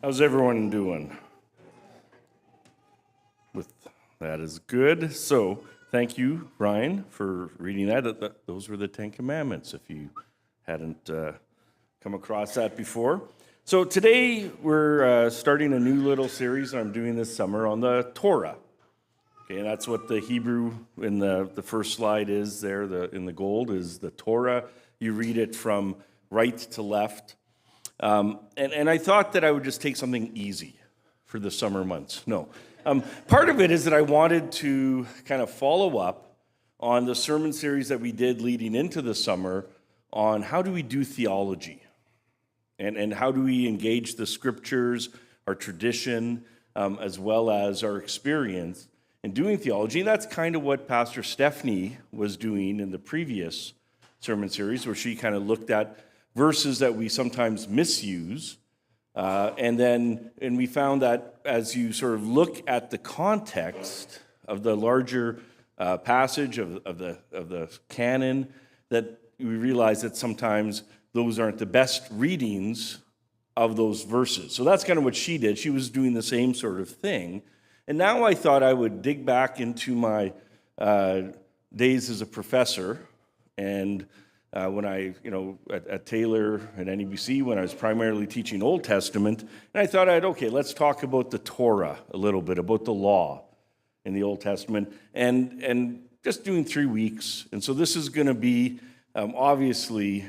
How's everyone doing? That is good. So, thank you, Brian, for reading that. Those were the Ten Commandments, if you hadn't come across that before. So today we're starting a new little series I'm doing this summer on the Torah. Okay, and that's what the Hebrew in the first slide is there, in the gold, is the Torah. You read it from right to left. And I thought that I would just take something easy for the summer months. No. Part of it is that I wanted to kind of follow up on the sermon series that we did leading into the summer on how do we do theology and how do we engage the scriptures, our tradition, as well as our experience in doing theology. And that's kind of what Pastor Stephanie was doing in the previous sermon series, where she kind of looked at verses that we sometimes misuse. And we found that as you sort of look at the context of the larger passage of the canon, that we realize that sometimes those aren't the best readings of those verses. So that's kind of what she did. She was doing the same sort of thing. And now I thought I would dig back into my days as a professor, and when I, at Taylor and NEBC, when I was primarily teaching Old Testament, and I thought let's talk about the Torah a little bit, about the law in the Old Testament, and just doing 3 weeks. And so this is going to be, obviously,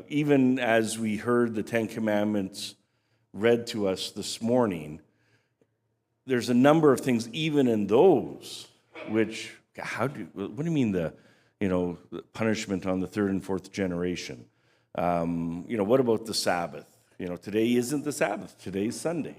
even as we heard the Ten Commandments read to us this morning, there's a number of things even in those which, what do you mean the punishment on the third and fourth generation? What about the Sabbath? Today isn't the Sabbath, today's Sunday,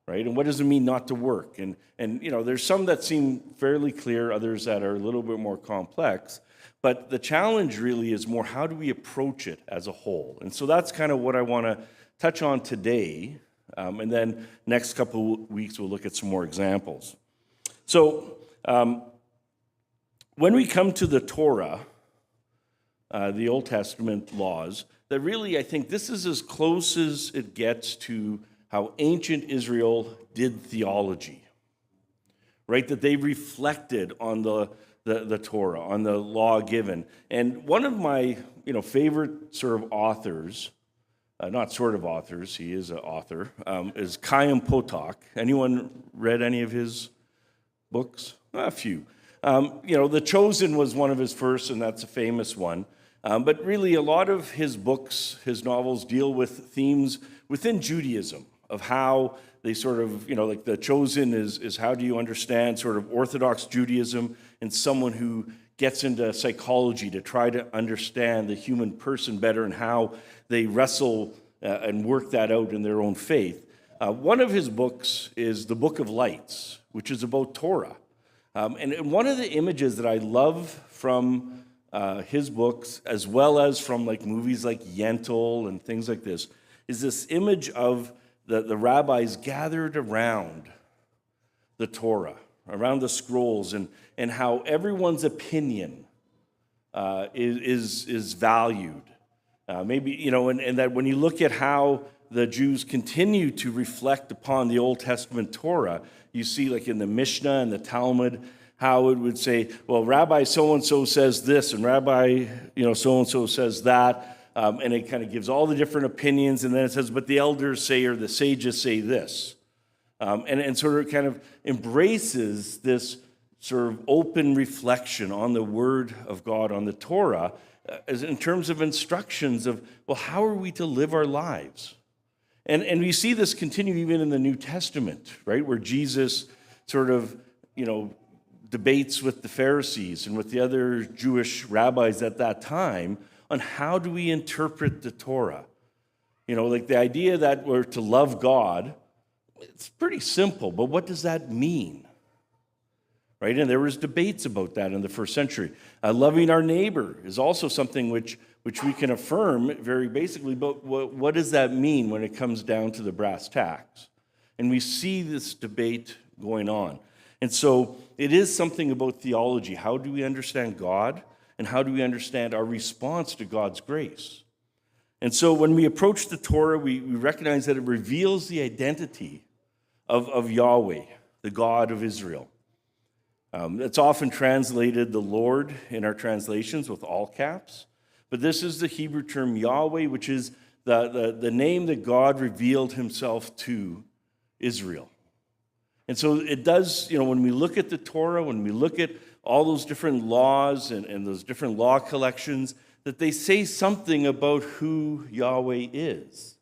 right? And what does it mean not to work? And there's some that seem fairly clear, others that are a little bit more complex, but the challenge really is more how do we approach it as a whole? And so that's kind of what I want to touch on today, and then next couple of weeks we'll look at some more examples. So, when we come to the Torah, the Old Testament laws, that really I think this is as close as it gets to how ancient Israel did theology, right? That they reflected on the Torah, on the law given. And one of my favorite sort of authors, not sort of authors, he is an author, is Chaim Potok. Anyone read any of his books? A few. The Chosen was one of his first, and that's a famous one. But really, a lot of his books, his novels, deal with themes within Judaism of how they sort of, like The Chosen is how do you understand sort of Orthodox Judaism and someone who gets into psychology to try to understand the human person better and how they wrestle and work that out in their own faith. One of his books is The Book of Lights, which is about Torah. And one of the images that I love from his books, as well as from like movies like Yentl and things like this, is this image of the rabbis gathered around the Torah, around the scrolls, and how everyone's opinion is valued. Maybe, and that when you look at how the Jews continue to reflect upon the Old Testament Torah, you see like in the Mishnah and the Talmud, how it would say, well, Rabbi so-and-so says this, and Rabbi, so-and-so says that, and it kind of gives all the different opinions, and then it says, but the elders say, or the sages say this. And sort of kind of embraces this sort of open reflection on the Word of God, on the Torah, as in terms of instructions of, well, how are we to live our lives? And we see this continue even in the New Testament, right, where Jesus sort of, debates with the Pharisees and with the other Jewish rabbis at that time on how do we interpret the Torah. Like the idea that we're to love God, it's pretty simple, but what does that mean? Right? And there was debates about that in the first century. Loving our neighbor is also something which we can affirm very basically, but what does that mean when it comes down to the brass tacks? And we see this debate going on. And so it is something about theology. How do we understand God, and how do we understand our response to God's grace? And so when we approach the Torah, we recognize that it reveals the identity of Yahweh, the God of Israel. It's often translated the Lord in our translations with all caps, but this is the Hebrew term Yahweh, which is the name that God revealed himself to Israel. And so it does, when we look at the Torah, when we look at all those different laws and those different law collections, that they say something about who Yahweh is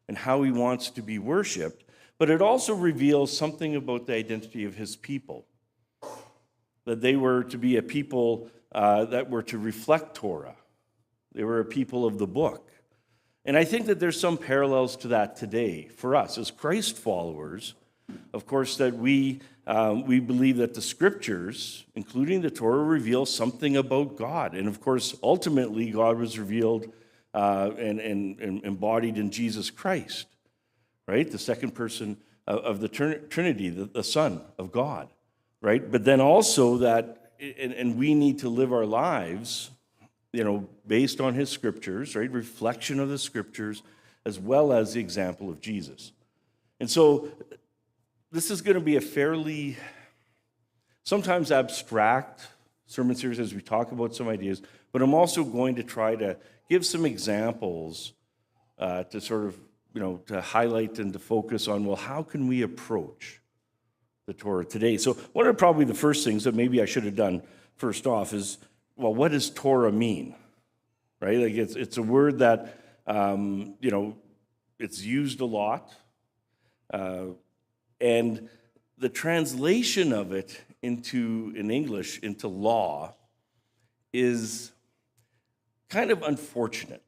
and how he wants to be worshiped, but it also reveals something about the identity of his people, that they were to be a people that were to reflect Torah. They were a people of the book. And I think that there's some parallels to that today for us as Christ followers. Of course, that we believe that the scriptures, including the Torah, reveal something about God. And of course, ultimately, God was revealed and embodied in Jesus Christ, right? The second person of the Trinity, the Son of God, right? But then also that, and we need to live our lives, based on his scriptures, right? Reflection of the scriptures, as well as the example of Jesus. And so this is going to be a fairly, sometimes abstract sermon series as we talk about some ideas, but I'm also going to try to give some examples to sort of, to highlight and to focus on, well, how can we approach the Torah today? So one of probably the first things that maybe I should have done first off is, well, what does Torah mean? Right? Like it's a word that, it's used a lot. And the translation of it in English, into law, is kind of unfortunate.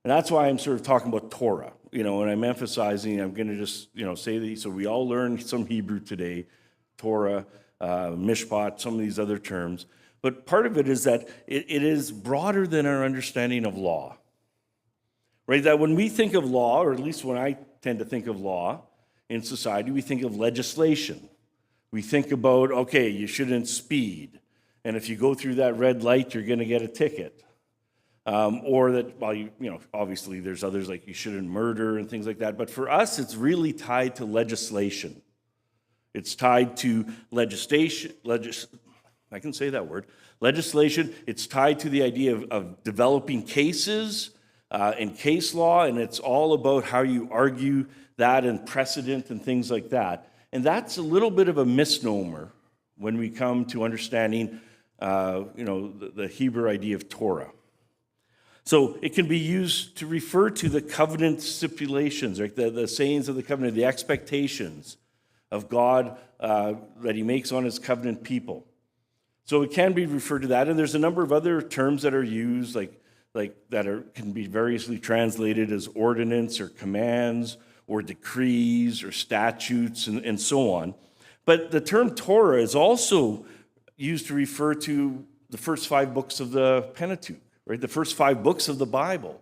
And that's why I'm sort of talking about Torah, and I'm emphasizing, I'm going to just, say that, so we all learn some Hebrew today, Torah, mishpat, some of these other terms. But part of it is that it is broader than our understanding of law, right? That when we think of law, or at least when I tend to think of law in society, we think of legislation. We think about, okay, you shouldn't speed. And if you go through that red light, you're going to get a ticket. Or that, well, obviously there's others like you shouldn't murder and things like that. But for us, it's really tied to legislation. It's tied to legislation. I can say that word. Legislation. It's tied to the idea of developing cases and case law, and it's all about how you argue that and precedent and things like that. And that's a little bit of a misnomer when we come to understanding, the Hebrew idea of Torah. So it can be used to refer to the covenant stipulations, like the sayings of the covenant, the expectations of God that he makes on his covenant people. So it can be referred to that, and there's a number of other terms that are used, can be variously translated as ordinance or commands or decrees or statutes and so on. But the term Torah is also used to refer to the first 5 books of the Pentateuch, right? The first 5 books of the Bible,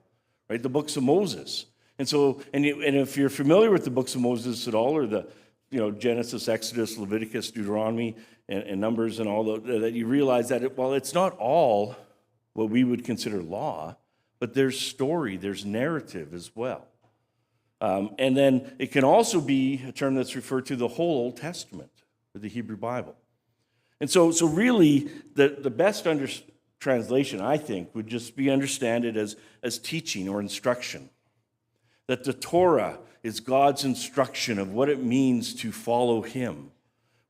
right? The books of Moses. And so, and if you're familiar with the books of Moses at all, or the Genesis, Exodus, Leviticus, Deuteronomy, and Numbers, and all that, you realize that it's not all what we would consider law, but there's story, there's narrative as well. And then it can also be a term that's referred to the whole Old Testament, or the Hebrew Bible. And so really, the best translation, I think, would just be understand it as teaching or instruction. That the Torah is God's instruction of what it means to follow him,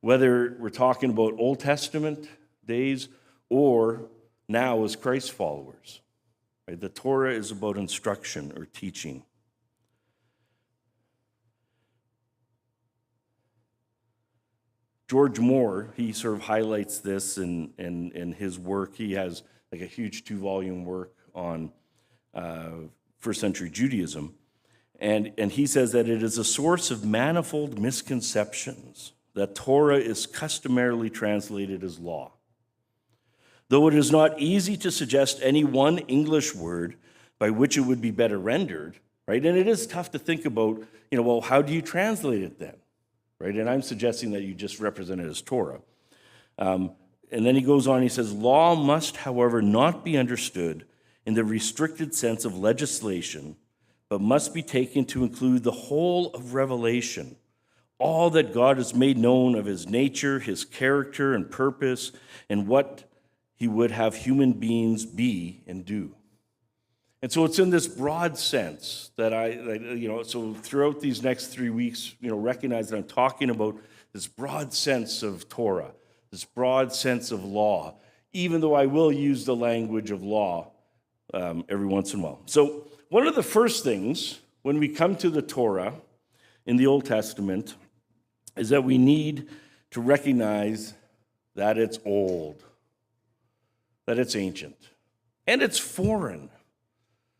whether we're talking about Old Testament days or now as Christ followers. Right? The Torah is about instruction or teaching. George Moore, he sort of highlights this in his work. He has like a huge 2-volume work on first century Judaism. And he says that it is a source of manifold misconceptions that Torah is customarily translated as law. Though it is not easy to suggest any one English word by which it would be better rendered, right? And it is tough to think about, well, how do you translate it then? Right? And I'm suggesting that you just represent it as Torah. And then he goes on, he says, law must, however, not be understood in the restricted sense of legislation, but must be taken to include the whole of Revelation, all that God has made known of his nature, his character and purpose, and what he would have human beings be and do. And so it's in this broad sense that so throughout these next 3 weeks, recognize that I'm talking about this broad sense of Torah, this broad sense of law, even though I will use the language of law every once in a while. So one of the first things when we come to the Torah in the Old Testament is that we need to recognize that it's old, that it's ancient, and it's foreign.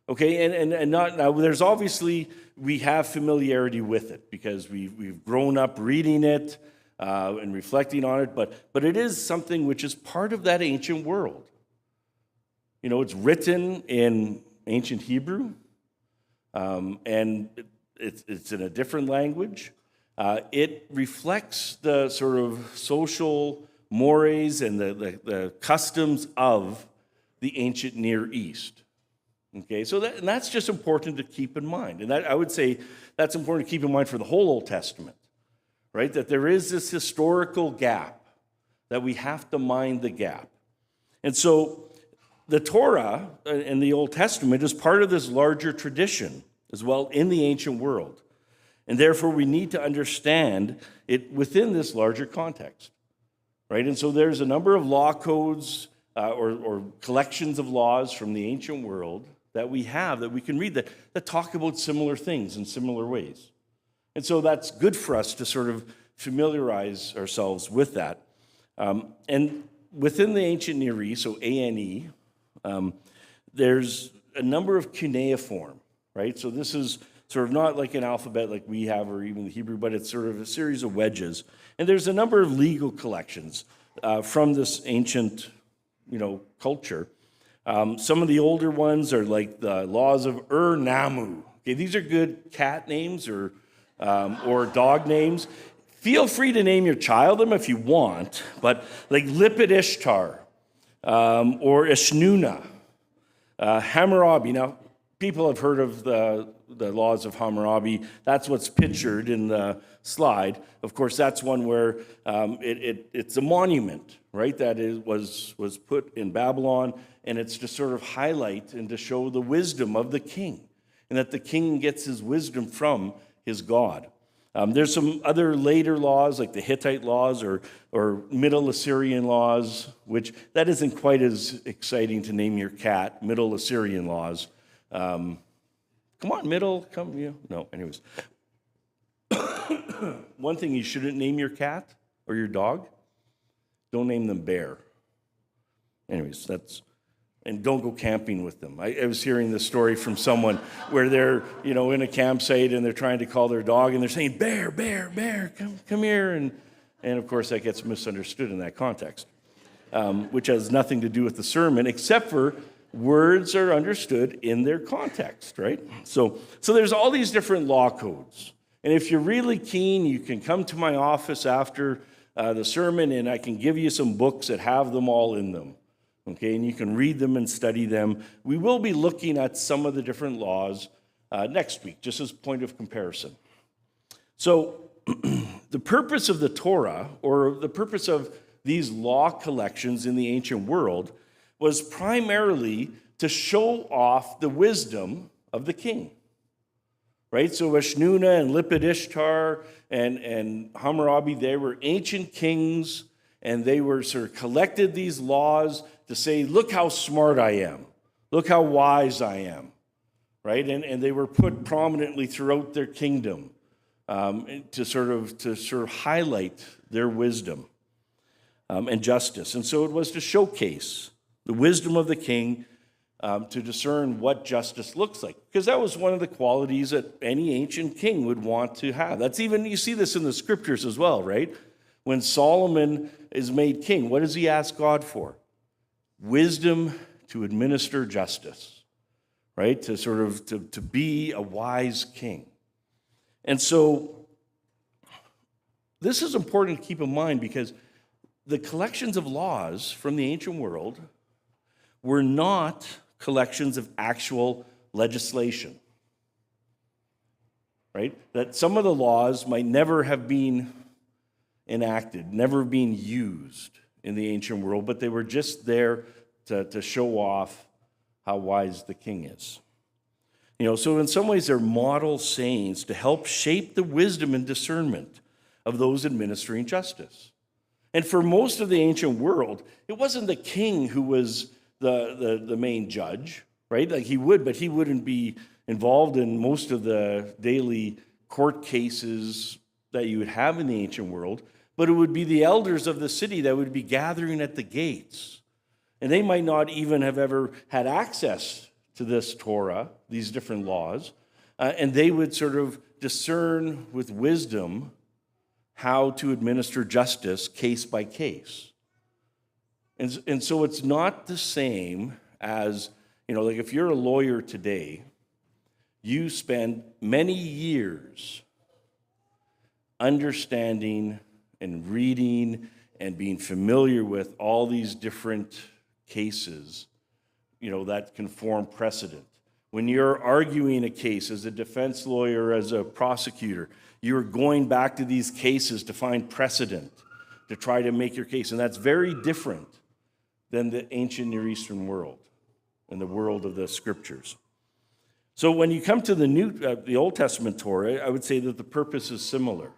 Okay, and not now. There's obviously we have familiarity with it because we've grown up reading it and reflecting on it, but it is something which is part of that ancient world. It's written in ancient Hebrew, and it's in a different language. It reflects the sort of social mores and the customs of the ancient Near East. Okay, so that's just important to keep in mind. And I would say that's important to keep in mind for the whole Old Testament, right? That there is this historical gap, that we have to mind the gap. And so the Torah in the Old Testament is part of this larger tradition as well in the ancient world. And therefore, we need to understand it within this larger context, right? And so there's a number of law codes or collections of laws from the ancient world that we have, that we can read, that talk about similar things in similar ways. And so that's good for us to sort of familiarize ourselves with that. And within the ancient Near East, so ANE, there's a number of cuneiform, right? So this is sort of not like an alphabet like we have or even the Hebrew, but it's sort of a series of wedges. And there's a number of legal collections from this ancient, culture. Some of the older ones are like the laws of Namu. Okay, these are good cat names or dog names. Feel free to name your child them if you want, but like Lipit Ishtar or Ishnuna, Hammurabi. Now, people have heard of the laws of Hammurabi. That's what's pictured in the slide. Of course, that's one where it's a monument, right, that was put in Babylon, and it's to sort of highlight and to show the wisdom of the king, and that the king gets his wisdom from his God. There's some other later laws, like the Hittite laws or Middle Assyrian laws, which that isn't quite as exciting to name your cat, Middle Assyrian laws. Come on, middle, come, no, anyways. One thing you shouldn't name your cat or your dog, don't name them Bear. Anyways, and don't go camping with them. I was hearing this story from someone where they're, in a campsite and they're trying to call their dog and they're saying, Bear, Bear, Bear, come here. And of course that gets misunderstood in that context, which has nothing to do with the sermon, except for words are understood in their context, right? So there's all these different law codes. And if you're really keen, you can come to my office after the sermon and I can give you some books that have them all in them. Okay, and you can read them and study them. We will be looking at some of the different laws next week, just as a point of comparison. So the purpose of the Torah, or the purpose of these law collections in the ancient world, was primarily to show off the wisdom of the king. Right? So Ishnuna and Lipit Ishtar and Hammurabi, they were ancient kings, and they were sort of collected these laws to say, look how smart I am. Look how wise I am. Right? And they were put prominently throughout their kingdom to sort of highlight their wisdom and justice. And so it was to showcase the wisdom of the king, to discern what justice looks like. Because that was one of the qualities that any ancient king would want to have. That's even, you see this in the scriptures as well, right? When Solomon is made king, what does he ask God for? Wisdom to administer justice, right? To sort of, to be a wise king. And so this is important to keep in mind because the collections of laws from the ancient world were not collections of actual legislation, right? That some of the laws might never have been enacted, never been used in the ancient world, but they were just there to show off how wise the king is. So in some ways they're model sayings to help shape the wisdom and discernment of those administering justice. And for most of the ancient world, it wasn't the king who was the main judge, right? Like he wouldn't be involved in most of the daily court cases that you would have in the ancient world, but it would be the elders of the city that would be gathering at the gates. And they might not even have ever had access to this Torah, these different laws, and they would sort of discern with wisdom how to administer justice case by case. And so it's not the same as, like if you're a lawyer today, you spend many years understanding and reading and being familiar with all these different cases, that can form precedent. When you're arguing a case as a defense lawyer, as a prosecutor, you're going back to these cases to find precedent, to try to make your case. And that's very different than the ancient Near Eastern world and the world of the scriptures. So when you come to the Old Testament Torah, I would say that the purpose is similar.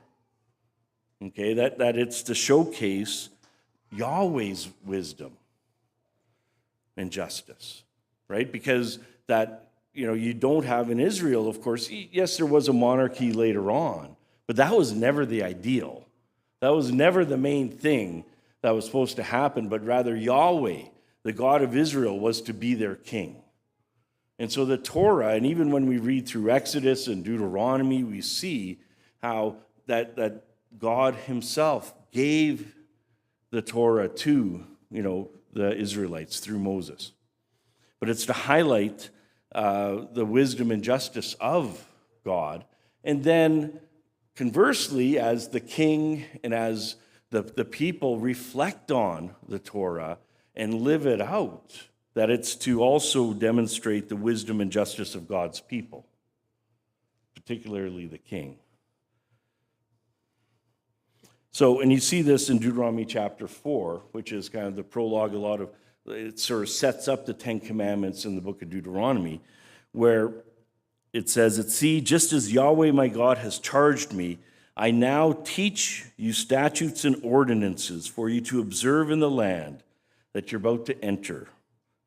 Okay, that it's to showcase Yahweh's wisdom and justice, right? Because that, you don't have in Israel, of course, yes, there was a monarchy later on, but that was never the ideal. That was never the main thing that was supposed to happen, but rather Yahweh, the God of Israel, was to be their king. And so the Torah, and even when we read through Exodus and Deuteronomy, we see how that God himself gave the Torah to, the Israelites through Moses. But it's to highlight the wisdom and justice of God. And then conversely, as the king and as the people reflect on the Torah and live it out, that it's to also demonstrate the wisdom and justice of God's people, particularly the king. So, and you see this in Deuteronomy chapter 4, which is kind of the prologue, it sort of sets up the Ten Commandments in the book of Deuteronomy, where it says, "See, just as Yahweh my God has charged me, I now teach you statutes and ordinances for you to observe in the land that you're about to enter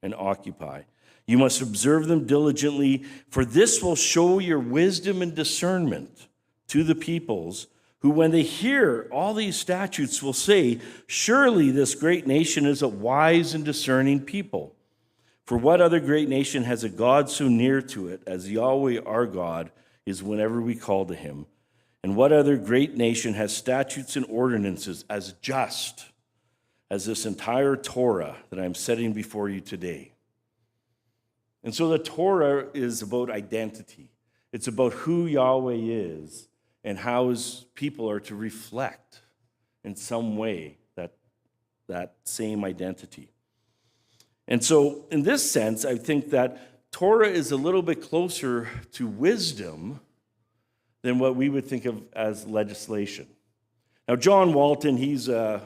and occupy. You must observe them diligently, for this will show your wisdom and discernment to the peoples, who, when they hear all these statutes, will say, 'Surely this great nation is a wise and discerning people.' For what other great nation has a God so near to it as Yahweh our God is whenever we call to him? And what other great nation has statutes and ordinances as just as this entire Torah that I'm setting before you today?" And so the Torah is about identity. It's about who Yahweh is and how his people are to reflect in some way that same identity. And so in this sense, I think that Torah is a little bit closer to wisdom than what we would think of as legislation. Now, John Walton, he's an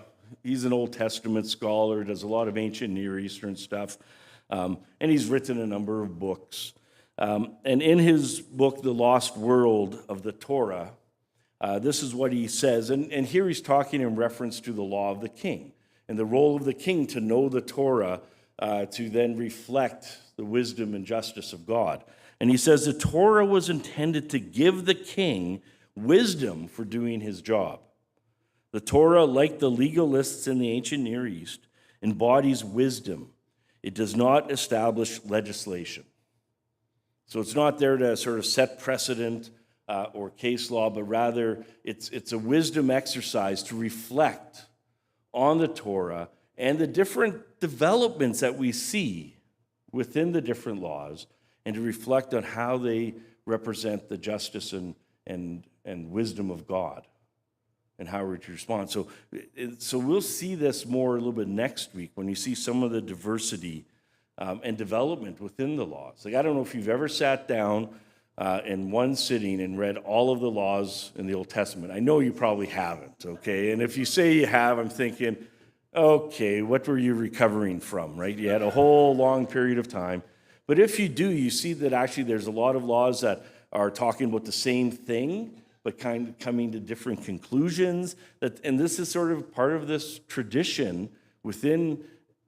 Old Testament scholar, does a lot of ancient Near Eastern stuff, and he's written a number of books. And in his book, The Lost World of the Torah, this is what he says, and here he's talking in reference to the law of the king and the role of the king to know the Torah to then reflect the wisdom and justice of God. And he says the Torah was intended to give the king wisdom for doing his job. The Torah, like the legalists in the ancient Near East, embodies wisdom. It does not establish legislation. So it's not there to sort of set precedent or case law, but rather it's a wisdom exercise to reflect on the Torah and the different developments that we see within the different laws, and to reflect on how they represent the justice and wisdom of God and how we're to respond. So we'll see this more a little bit next week when you see some of the diversity and development within the laws. Like, I don't know if you've ever sat down in one sitting and read all of the laws in the Old Testament. I know you probably haven't, okay? And if you say you have, I'm thinking, okay, what were you recovering from, right? You had a whole long period of time. But if you do, you see that actually there's a lot of laws that are talking about the same thing, but kind of coming to different conclusions. And this is sort of part of this tradition within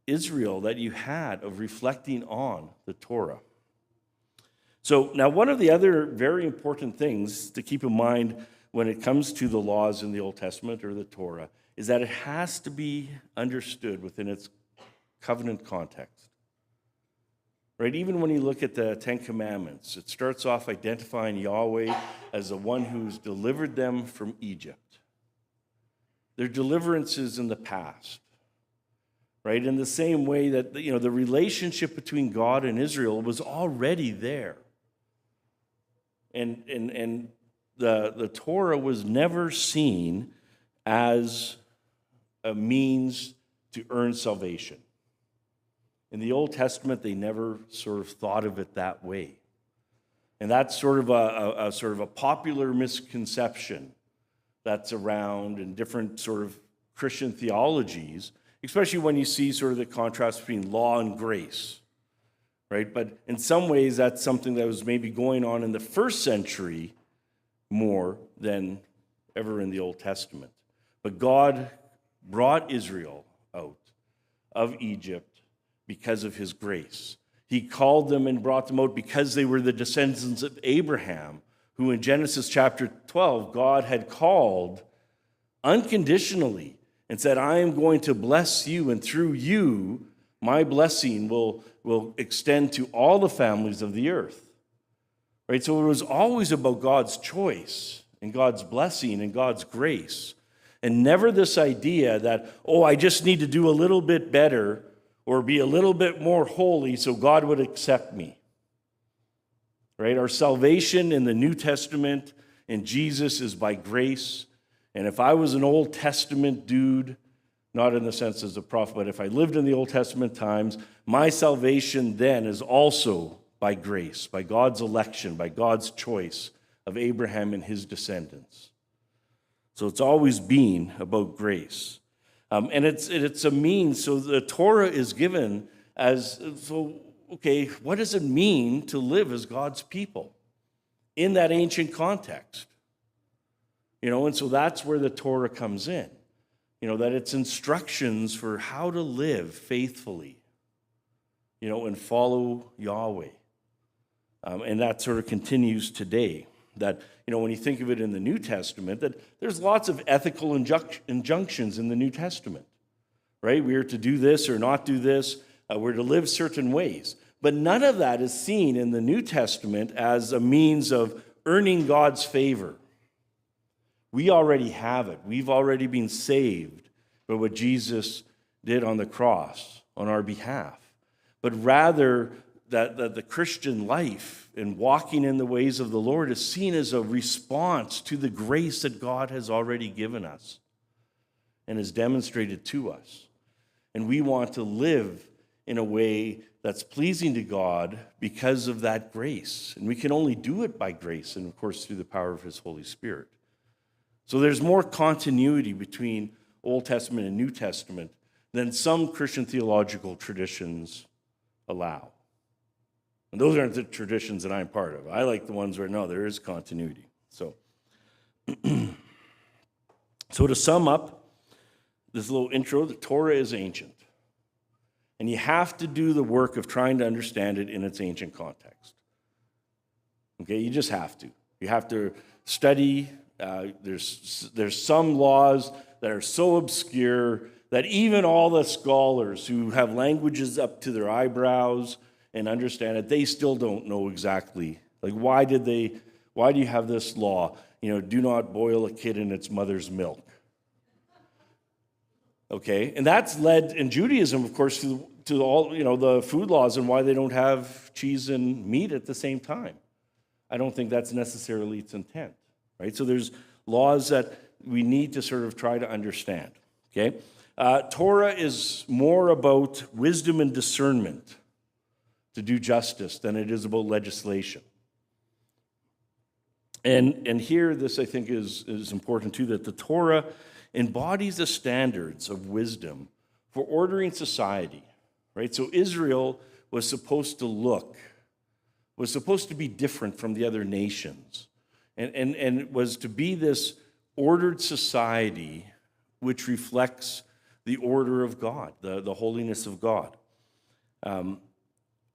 Israel that you had of reflecting on the Torah. So now one of the other very important things to keep in mind when it comes to the laws in the Old Testament or the Torah is that it has to be understood within its covenant context. Right? Even when you look at the Ten Commandments, it starts off identifying Yahweh as the one who's delivered them from Egypt. Their deliverances in the past. Right? In the same way that the relationship between God and Israel was already there. And the Torah was never seen as a means to earn salvation. In the Old Testament, they never sort of thought of it that way. And that's sort of a popular misconception that's around in different sort of Christian theologies, especially when you see sort of the contrast between law and grace, right? But in some ways, that's something that was maybe going on in the first century more than ever in the Old Testament. But God brought Israel out of Egypt because of his grace. He called them and brought them out because they were the descendants of Abraham, who in Genesis chapter 12, God had called unconditionally and said, I am going to bless you, and through you, my blessing will extend to all the families of the earth. Right? So it was always about God's choice and God's blessing and God's grace. And never this idea that, I just need to do a little bit better or be a little bit more holy so God would accept me. Right? Our salvation in the New Testament in Jesus is by grace. And if I was an Old Testament dude, not in the sense as a prophet, but if I lived in the Old Testament times, my salvation then is also by grace, by God's election, by God's choice of Abraham and his descendants. So it's always been about grace. And it's a means, so the Torah is given as, what does it mean to live as God's people in that ancient context? And so that's where the Torah comes in. That it's instructions for how to live faithfully, and follow Yahweh. And that sort of continues today. That, when you think of it in the New Testament, that there's lots of ethical injunctions in the New Testament, right? We are to do this or not do this. We're to live certain ways. But none of that is seen in the New Testament as a means of earning God's favor. We already have it. We've already been saved by what Jesus did on the cross on our behalf. But rather, that the Christian life and walking in the ways of the Lord is seen as a response to the grace that God has already given us and has demonstrated to us. And we want to live in a way that's pleasing to God because of that grace. And we can only do it by grace and, of course, through the power of his Holy Spirit. So there's more continuity between Old Testament and New Testament than some Christian theological traditions allow. And those aren't the traditions that I'm part of. I like the ones where, no, there is continuity. So to sum up this little intro, the Torah is ancient. And you have to do the work of trying to understand it in its ancient context. Okay, you just have to. You have to study. There's some laws that are so obscure that even all the scholars who have languages up to their eyebrows and understand it, they still don't know exactly. Like, why do you have this law? Do not boil a kid in its mother's milk. Okay, and that's led in Judaism, of course, to all the food laws and why they don't have cheese and meat at the same time. I don't think that's necessarily its intent, right? So there's laws that we need to sort of try to understand. Okay, Torah is more about wisdom and discernment to do justice than it is about legislation. And here, this I think is important too, that the Torah embodies the standards of wisdom for ordering society, right? So Israel was supposed to be different from the other nations, and was to be this ordered society which reflects the order of God, the holiness of God,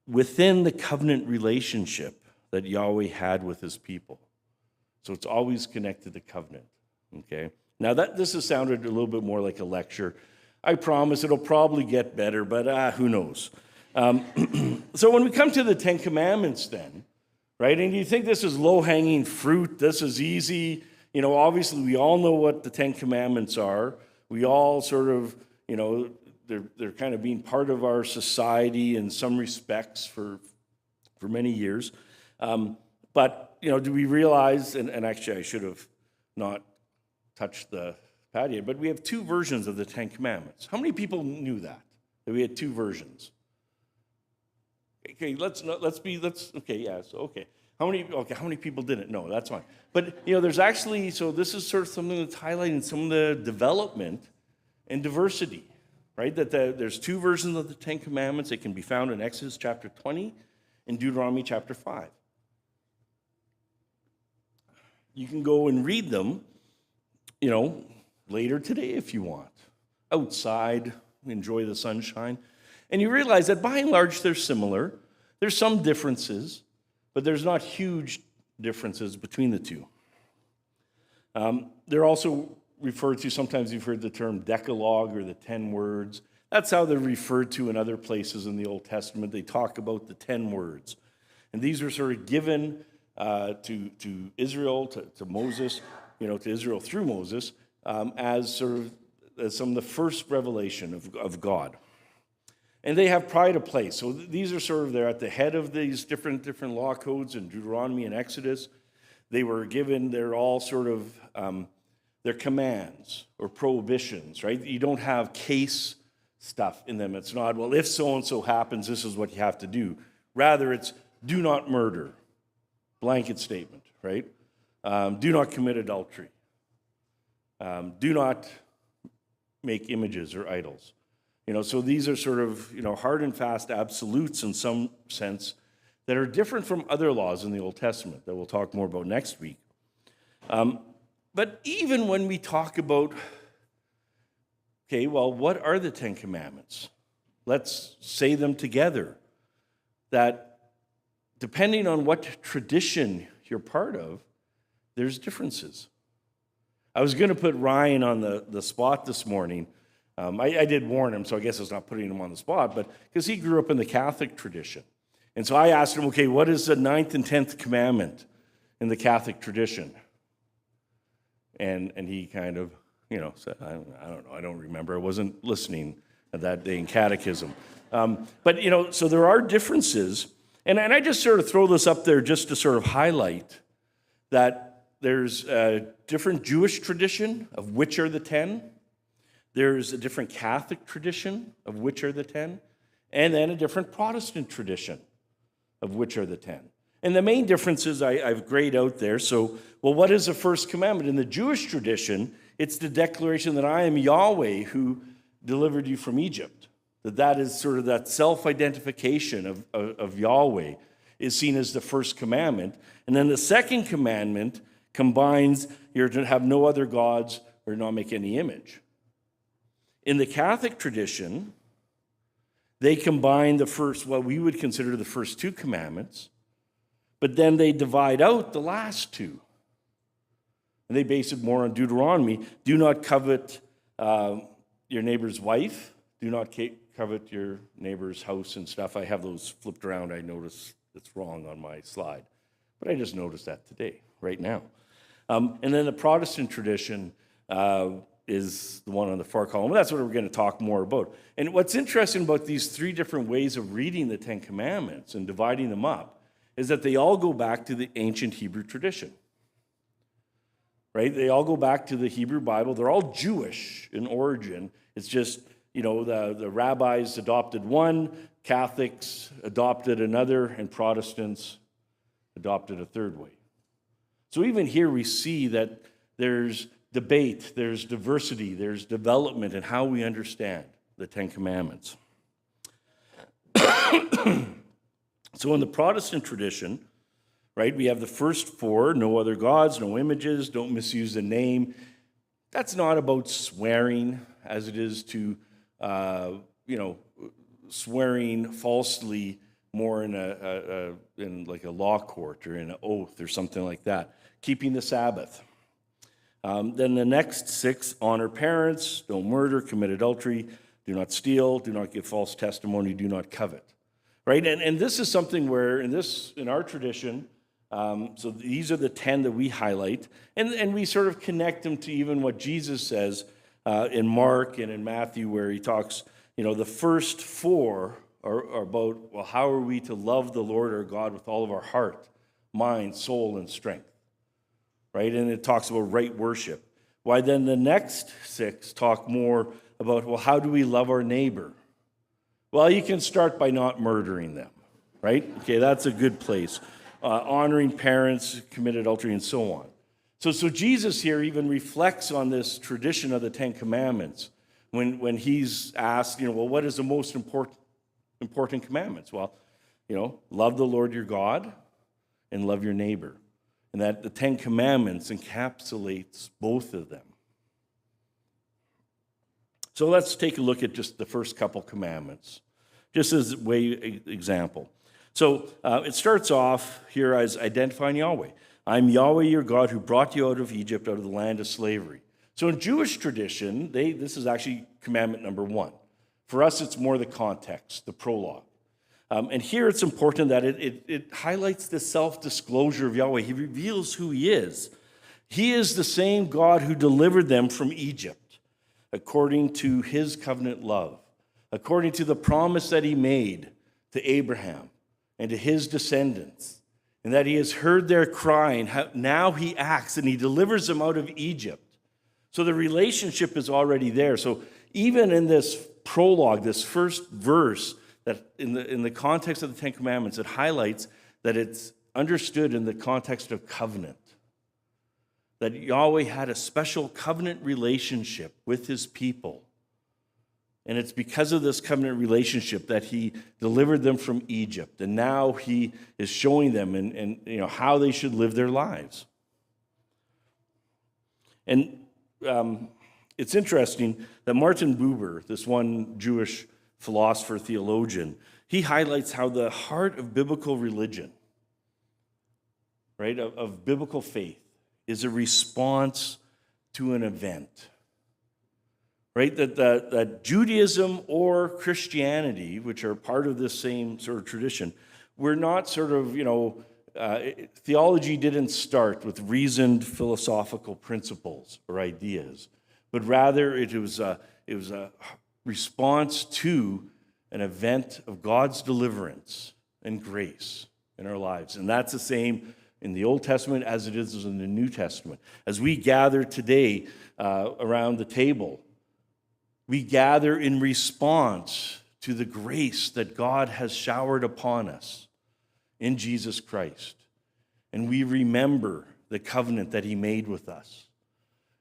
within the covenant relationship that Yahweh had with his people. So it's always connected to covenant, okay? Now, this has sounded a little bit more like a lecture. I promise it'll probably get better, but who knows? So when we come to the Ten Commandments then, right, and you think this is low-hanging fruit, this is easy, obviously we all know what the Ten Commandments are. We all sort of, they're kind of being part of our society in some respects for many years. But, do we realize, and actually I should have not touched the pad yet, but we have two versions of the Ten Commandments. How many people knew that we had two versions? Okay, How many people didn't know? That's fine. But, there's actually, so this is sort of something that's highlighting some of the development and diversity, right? That there's two versions of the Ten Commandments. They can be found in Exodus chapter 20 and Deuteronomy chapter 5. You can go and read them, later today if you want. Outside, enjoy the sunshine. And you realize that by and large they're similar. There's some differences, but there's not huge differences between the two. They're also referred to, sometimes you've heard the term Decalogue or the 10 words. That's how they're referred to in other places in the Old Testament. They talk about the 10 words. And these were sort of given to Israel, to Moses, to Israel through Moses, as sort of as some of the first revelation of God. And they have pride of place. So these are sort of, they're at the head of these different law codes in Deuteronomy and Exodus. They were given, they're all sort of, they're commands or prohibitions, right? You don't have case stuff in them. It's not, well, if so-and-so happens, this is what you have to do. Rather, it's do not murder, blanket statement, right? Do not commit adultery. Do not make images or idols. So these are sort of, hard and fast absolutes in some sense that are different from other laws in the Old Testament that we'll talk more about next week. But even when we talk about, okay, well, what are the Ten Commandments? Let's say them together. That depending on what tradition you're part of, there's differences. I was going to put Ryan on the spot this morning. I did warn him, so I guess it's not putting him on the spot, but because he grew up in the Catholic tradition. And so I asked him, okay, what is the 9th and 10th commandment in the Catholic tradition? And he kind of, said, I don't know, I don't remember. I wasn't listening that day in catechism. But, so there are differences. And I just sort of throw this up there just to sort of highlight that there's a different Jewish tradition of which are the 10. There's a different Catholic tradition of which are the 10. And then a different Protestant tradition of which are the 10. And the main differences I've grayed out there. So, well, what is the first commandment? In the Jewish tradition, it's the declaration that I am Yahweh who delivered you from Egypt. That is sort of that self-identification of Yahweh is seen as the first commandment. And then the second commandment combines you're to have no other gods or not make any image. In the Catholic tradition, they combine the first, what we would consider the first two commandments, but then they divide out the last two. And they base it more on Deuteronomy. Do not covet your neighbor's wife. Do not covet your neighbor's house and stuff. I have those flipped around. I notice it's wrong on my slide. But I just noticed that today, right now. And then the Protestant tradition is the one on the far column. That's what we're going to talk more about. And what's interesting about these three different ways of reading the Ten Commandments and dividing them up is that they all go back to the ancient Hebrew tradition. Right? They all go back to the Hebrew Bible. They're all Jewish in origin. It's just the rabbis adopted one, Catholics adopted another, and Protestants adopted a third way. So even here we see that there's debate, there's diversity, there's development in how we understand the Ten Commandments. So in the Protestant tradition, right, we have the first four: no other gods, no images, don't misuse the name. That's not about swearing as it is to, swearing falsely more in like a law court or in an oath or something like that. Keeping the Sabbath. Then the next 6: honor parents, don't murder, commit adultery, do not steal, do not give false testimony, do not covet. Right? And this is something where in our tradition, so these are the 10 that we highlight, and we sort of connect them to even what Jesus says in Mark and in Matthew, where he talks, the first 4 are about, well, how are we to love the Lord our God with all of our heart, mind, soul, and strength, right? And it talks about right worship. Why then the next 6 talk more about, well, how do we love our neighbor? Well, you can start by not murdering them, right? Okay, that's a good place. Honoring parents, commit adultery, and so on. So Jesus here even reflects on this tradition of the Ten Commandments when he's asked, well, what is the most important commandments? Well, love the Lord your God and love your neighbor. And that the Ten Commandments encapsulates both of them. So let's take a look at just the first couple commandments, just as a example. So it starts off here as identifying Yahweh. I'm Yahweh your God who brought you out of Egypt, out of the land of slavery. So in Jewish tradition, this is actually commandment number 1. For us, it's more the context, the prologue. And here it's important that it highlights the self-disclosure of Yahweh. He reveals who he is. He is the same God who delivered them from Egypt, according to his covenant love, according to the promise that he made to Abraham and to his descendants, and that he has heard their cry, and now he acts and he delivers them out of Egypt. So the relationship is already there. So even in this prologue, this first verse, that in the context of the Ten Commandments, it highlights that it's understood in the context of covenant. That Yahweh had a special covenant relationship with his people. And it's because of this covenant relationship that he delivered them from Egypt. And now he is showing them and how they should live their lives. And it's interesting that Martin Buber, this one Jewish philosopher, theologian, he highlights how the heart of biblical religion, right, of biblical faith, is a response to an event. Right? That Judaism or Christianity, which are part of this same sort of tradition, we're not sort of, theology didn't start with reasoned philosophical principles or ideas, but rather it was a response to an event of God's deliverance and grace in our lives. And that's the same in the Old Testament as it is in the New Testament. As we gather today around the table, we gather in response to the grace that God has showered upon us in Jesus Christ. And we remember the covenant that he made with us.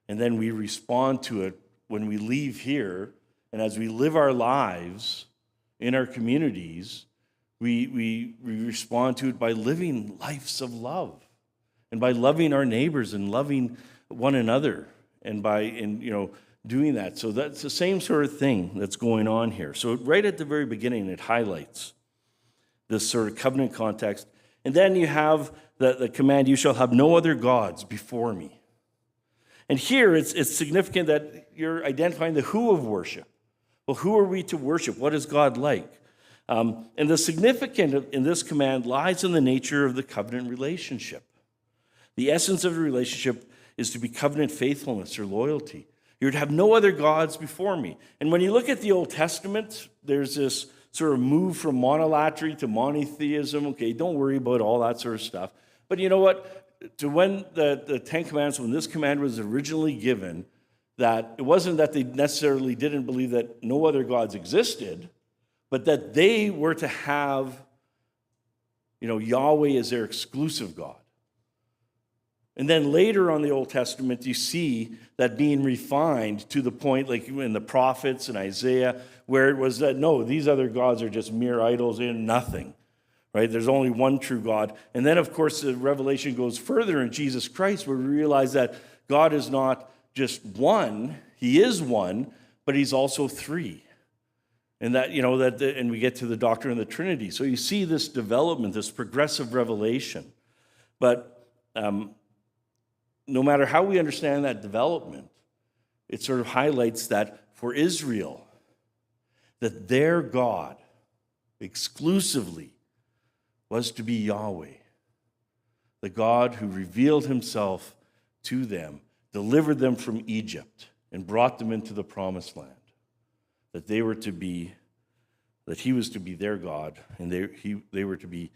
And then we respond to it when we leave here, and as we live our lives in our communities, we respond to it by living lives of love, and by loving our neighbors and loving one another, and by doing that. So that's the same sort of thing that's going on here. So right at the very beginning, it highlights this sort of covenant context. And then you have the command, you shall have no other gods before me. And here it's significant that you're identifying the who of worship. Well, who are we to worship? What is God like? And the significance in this command lies in the nature of the covenant relationship. The essence of the relationship is to be covenant faithfulness or loyalty. You're to have no other gods before me. And when you look at the Old Testament, there's this sort of move from monolatry to monotheism. Okay, don't worry about all that sort of stuff. But you know what? To when the Ten Commandments, when this command was originally given, that it wasn't that they necessarily didn't believe that no other gods existed, but that they were to have, Yahweh as their exclusive God. And then later on the Old Testament, you see that being refined to the point, like in the prophets and Isaiah, where it was that, no, these other gods are just mere idols and nothing, right? There's only one true God. And then, of course, the revelation goes further in Jesus Christ, where we realize that God is not just one, he is one, but he's also three. And that, and we get to the doctrine of the Trinity. So you see this development, this progressive revelation. But no matter how we understand that development, it sort of highlights that for Israel, that their God exclusively was to be Yahweh, the God who revealed himself to them, delivered them from Egypt, and brought them into the promised land. That he was to be their God, and they were to be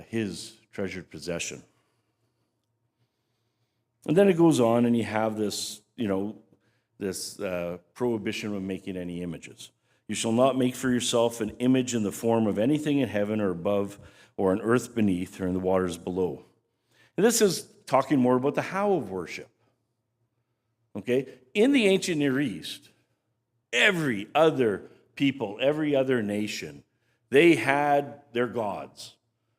his treasured possession. And then it goes on, and you have this, this prohibition of making any images. You shall not make for yourself an image in the form of anything in heaven or above, or on earth beneath, or in the waters below. And this is talking more about the how of worship. Okay? In the ancient Near East, every other people, every other nation, they had their gods.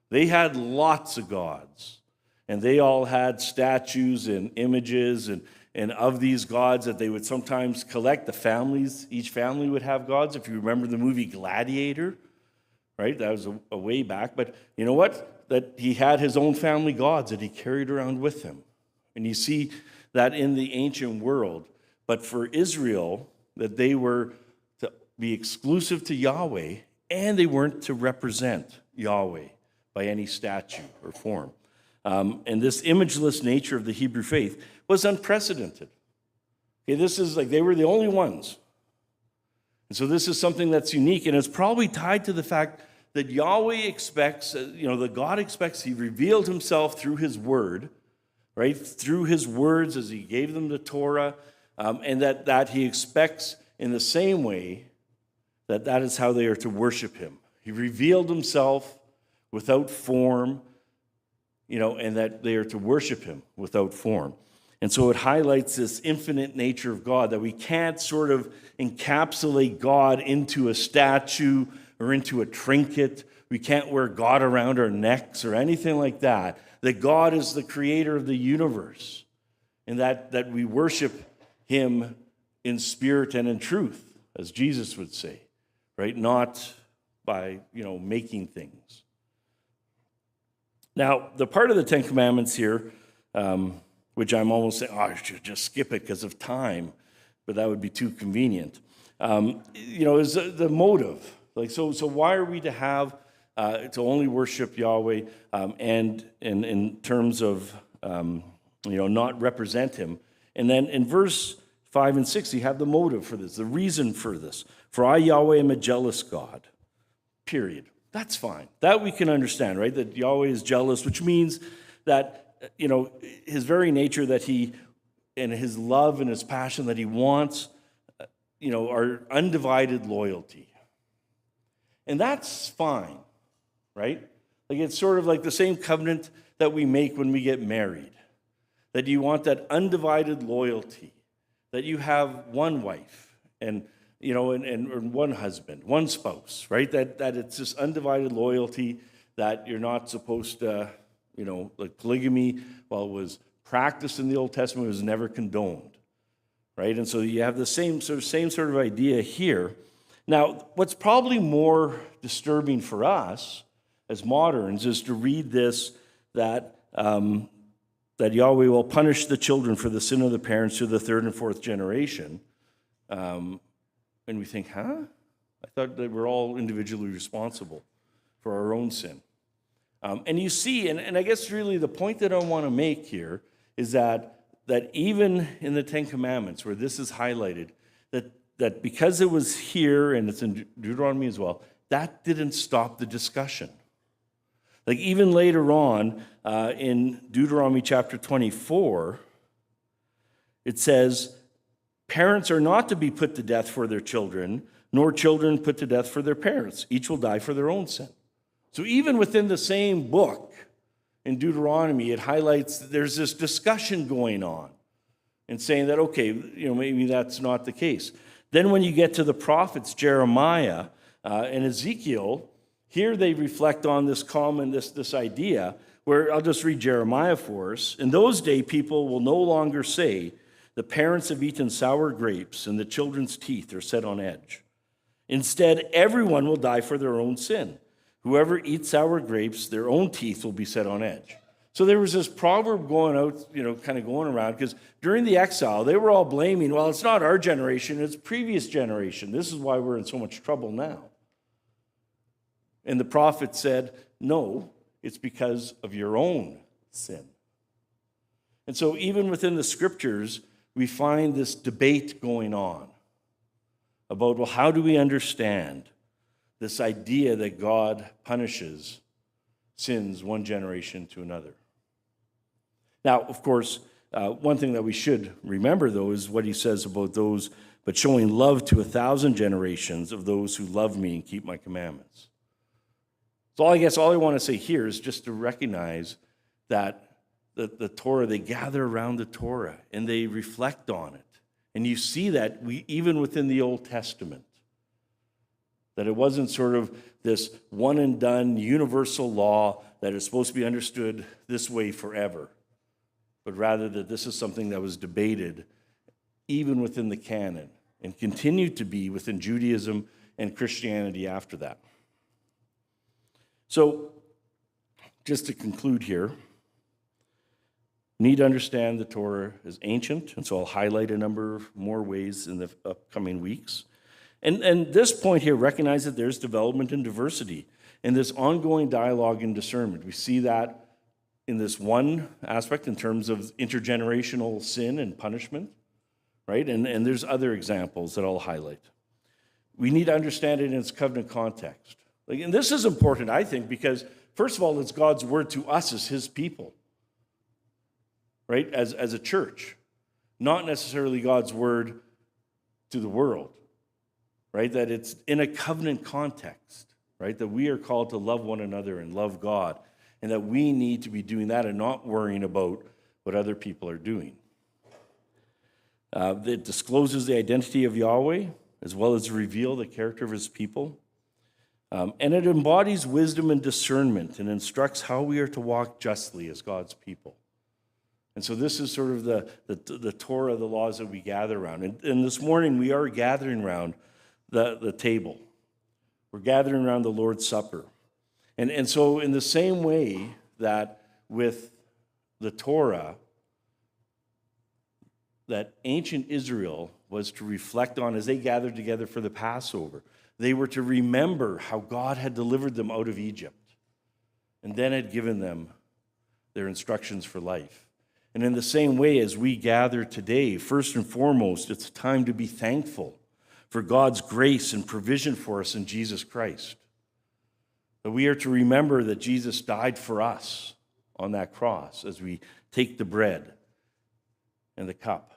They had lots of gods. And they all had statues and images and of these gods that they would sometimes collect. The families, each family would have gods. If you remember the movie Gladiator, right? That was a way back. But you know what? That he had his own family gods that he carried around with him. And you see that in the ancient world. But for Israel, that they were to be exclusive to Yahweh, and they weren't to represent Yahweh by any statue or form. And this imageless nature of the Hebrew faith was unprecedented. Okay, this is like they were the only ones. And so this is something that's unique, and it's probably tied to the fact that Yahweh expects, that God expects, he revealed himself through his word, right? Through his words as he gave them the Torah, and that he expects in the same way that is how they are to worship him. He revealed himself without form, and that they are to worship him without form. And so it highlights this infinite nature of God, that we can't sort of encapsulate God into a statue or into a trinket. We can't wear God around our necks or anything like that. That God is the creator of the universe, and that we worship him in spirit and in truth, as Jesus would say, right? Not by, making things. Now, the part of the Ten Commandments here, which I'm almost saying, I should just skip it because of time, but that would be too convenient, is the motive. Like, so why are we to have, to only worship Yahweh, and in terms of, not represent him? And then in verse 5 and 6, you have the motive for this, the reason for this. For I, Yahweh, am a jealous God, period. That's fine. That we can understand, right? That Yahweh is jealous, which means that, his very nature that he, and his love and his passion that he wants, our undivided loyalty. And that's fine, right? Like it's sort of like the same covenant that we make when we get married. That you want that undivided loyalty, that you have one wife and one husband, one spouse, right? That it's this undivided loyalty, that you're not supposed to, like polygamy, while it was practiced in the Old Testament, it was never condoned, right? And so you have the same sort of idea here. Now, what's probably more disturbing for us as moderns is to read this, that Yahweh will punish the children for the sin of the parents to the third and fourth generation. And we think, I thought that we're all individually responsible for our own sin. And you see, and I guess really the point that I want to make here is that even in the Ten Commandments, where this is highlighted, that because it was here, and it's in Deuteronomy as well, that didn't stop the discussion. Like even later on, in Deuteronomy chapter 24, it says, Parents are not to be put to death for their children, nor children put to death for their parents. Each will die for their own sin. So even within the same book, in Deuteronomy, it highlights that there's this discussion going on and saying that, okay, maybe that's not the case. Then when you get to the prophets, Jeremiah and Ezekiel, here they reflect on this this idea, where I'll just read Jeremiah for us. In those days, people will no longer say, the parents have eaten sour grapes and the children's teeth are set on edge. Instead, everyone will die for their own sin. Whoever eats sour grapes, their own teeth will be set on edge. So there was this proverb going out, kind of going around, because during the exile, they were all blaming, well, it's not our generation, it's previous generation. This is why we're in so much trouble now. And the prophet said, no, it's because of your own sin. And so even within the scriptures, we find this debate going on about, well, how do we understand this idea that God punishes sins one generation to another? Now, of course, one thing that we should remember, though, is what he says about those, but showing love to 1,000 generations of those who love me and keep my commandments. So I guess all I want to say here is just to recognize that the Torah, they gather around the Torah and they reflect on it. And you see that even within the Old Testament, that it wasn't sort of this one and done universal law that is supposed to be understood this way forever, but rather that this is something that was debated even within the canon and continued to be within Judaism and Christianity after that. So, just to conclude here, we need to understand the Torah is ancient, and so I'll highlight a number of more ways in the upcoming weeks. And this point here, recognize that there's development and diversity in this ongoing dialogue and discernment. We see that in this one aspect in terms of intergenerational sin and punishment, right? And there's other examples that I'll highlight. We need to understand it in its covenant context. And this is important, I think, because, first of all, it's God's word to us as his people, right, as a church, not necessarily God's word to the world, right, that it's in a covenant context, right, that we are called to love one another and love God, and that we need to be doing that and not worrying about what other people are doing. It discloses the identity of Yahweh, as well as reveal the character of his people. And it embodies wisdom and discernment and instructs how we are to walk justly as God's people. And so this is sort of the Torah, the laws that we gather around. And this morning we are gathering around the table. We're gathering around the Lord's Supper. And so in the same way that with the Torah, that ancient Israel was to reflect on as they gathered together for the Passover, they were to remember how God had delivered them out of Egypt and then had given them their instructions for life. And in the same way as we gather today, first and foremost, it's time to be thankful for God's grace and provision for us in Jesus Christ. That we are to remember that Jesus died for us on that cross as we take the bread and the cup.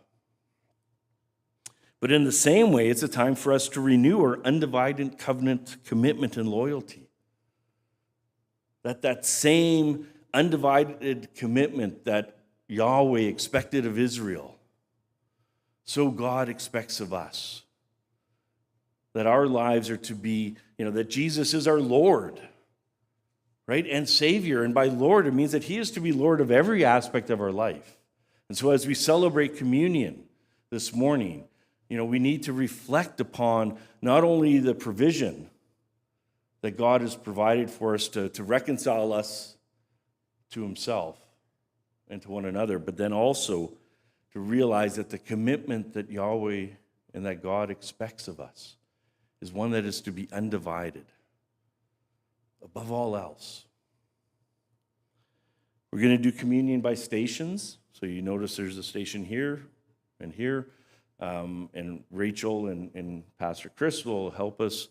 But in the same way, it's a time for us to renew our undivided covenant commitment and loyalty. That same undivided commitment that Yahweh expected of Israel, so God expects of us. That our lives are to be, that Jesus is our Lord, right, and Savior. And by Lord, it means that he is to be Lord of every aspect of our life. And so as we celebrate communion this morning, we need to reflect upon not only the provision that God has provided for us to reconcile us to himself and to one another, but then also to realize that the commitment that Yahweh and that God expects of us is one that is to be undivided above all else. We're going to do communion by stations. So you notice there's a station here and here. And Rachel and Pastor Chris will help us